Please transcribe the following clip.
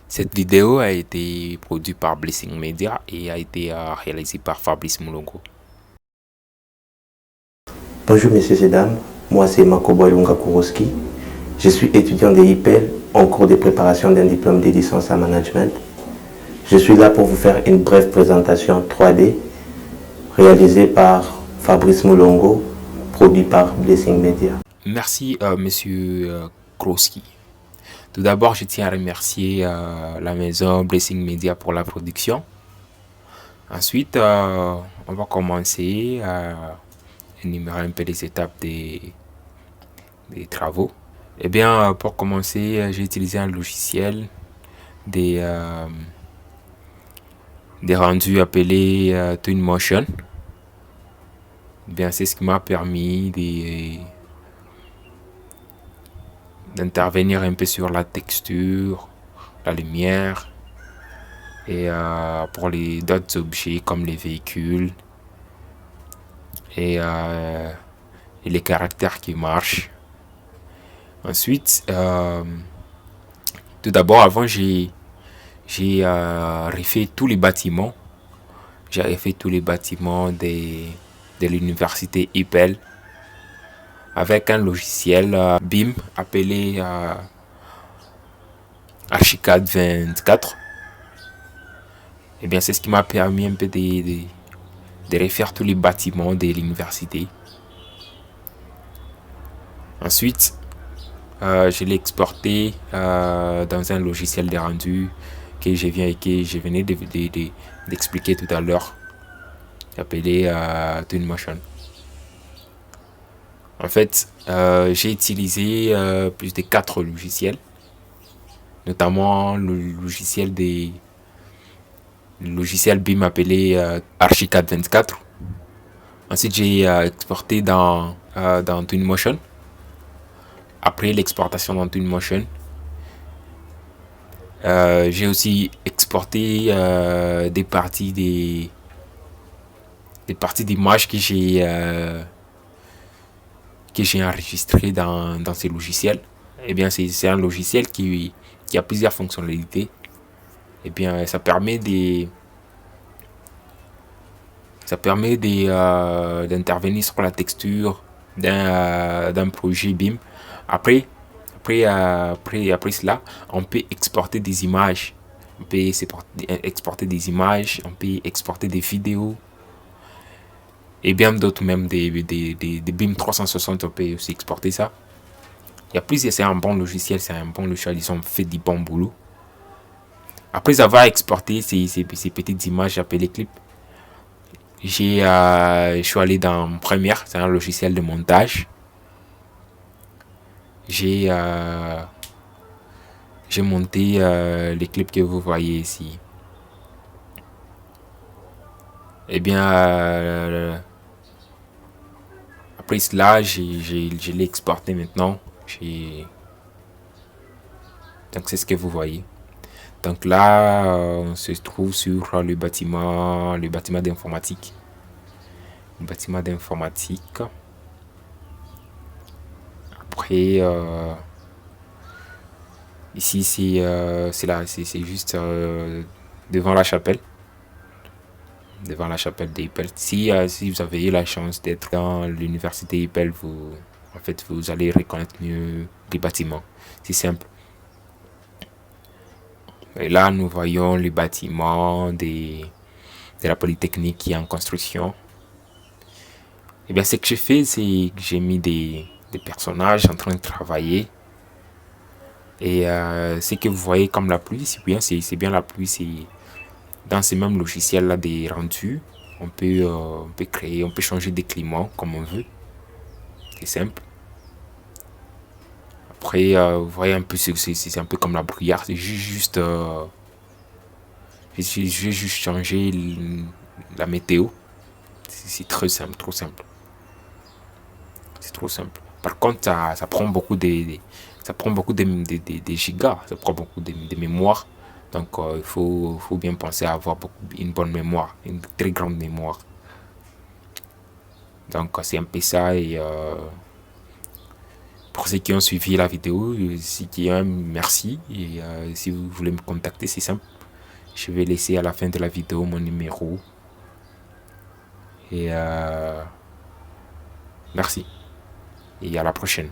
Cette vidéo a été produite par Blessing Media et a été réalisée par Fabrice Moulongo. Bonjour messieurs et dames, moi c'est Makoboy Lunga Kuroski. Je suis étudiant de IPEL en cours de préparation d'un diplôme de licence en management. Je suis là pour vous faire une brève présentation 3D réalisée par Fabrice Moulongo, produit par Blessing Media. Merci monsieur Kroski. Tout d'abord, je tiens à remercier la maison Blessing Media pour la production. Ensuite, on va commencer à énumérer un peu les étapes des travaux. Eh bien, pour commencer, j'ai utilisé un logiciel des rendus appelés Twinmotion. Eh bien, c'est ce qui m'a permis d'intervenir un peu sur la texture, la lumière et pour les d'autres objets comme les véhicules et les caractères qui marchent. Ensuite, tout d'abord, avant, j'ai refait tous les bâtiments. J'ai refait tous les bâtiments de l'université IPEL avec un logiciel BIM appelé Archicad 24. Et bien, c'est ce qui m'a permis un peu de refaire tous les bâtiments de l'université. Ensuite, je l'ai exporté dans un logiciel de rendu que je venais d'expliquer tout à l'heure, appelé Twinmotion. En fait, j'ai utilisé plus de 4 logiciels, notamment le logiciel BIM appelé Archicad 24. Ensuite, j'ai exporté dans Twinmotion. Après l'exportation dans Twinmotion, j'ai aussi exporté des parties d'images que j'ai enregistrées dans ces logiciels. Eh bien, c'est un logiciel qui a plusieurs fonctionnalités. Eh bien, ça permet d'intervenir sur la texture d'un projet BIM. Après cela, on peut exporter des images. On peut exporter des images, on peut exporter des vidéos. Et bien d'autres, même des BIM 360, on peut aussi exporter ça. Il y a plusieurs, c'est un bon logiciel, ils ont fait du bon boulot. Après avoir exporté ces petites images appelées clips, je suis allé dans Premiere, c'est un logiciel de montage. J'ai monté les clips que vous voyez ici. Et bien, après cela, je l'ai exporté maintenant. Donc, c'est ce que vous voyez. Donc là, on se trouve sur le bâtiment d'informatique. Le bâtiment d'informatique. Après, ici, c'est juste devant la chapelle. Devant la chapelle d'Ipel. Si vous avez eu la chance d'être dans l'université Ipel, vous allez reconnaître mieux les bâtiments. C'est simple. Et là, nous voyons les bâtiments de la Polytechnique qui est en construction. Et bien, ce que j'ai fait, c'est que j'ai mis des personnages en train de travailler. Et ce que vous voyez comme la pluie, c'est bien la pluie. C'est dans ces mêmes logiciels là des rendus. On peut créer, on peut changer des climats comme on veut. C'est simple. Après, vous voyez un peu, c'est un peu comme la bruyère. C'est juste, j'ai juste changé la météo. C'est très simple, trop simple. C'est trop simple. Par contre, ça prend beaucoup ça prend beaucoup de gigas. Ça prend beaucoup de mémoire. Donc, il faut bien penser à avoir une bonne mémoire, une très grande mémoire. Donc, c'est un peu ça. Et Pour ceux qui ont suivi la vidéo, si qui aiment, merci. Et si vous voulez me contacter, c'est simple. Je vais laisser à la fin de la vidéo mon numéro. Et merci. Et à la prochaine.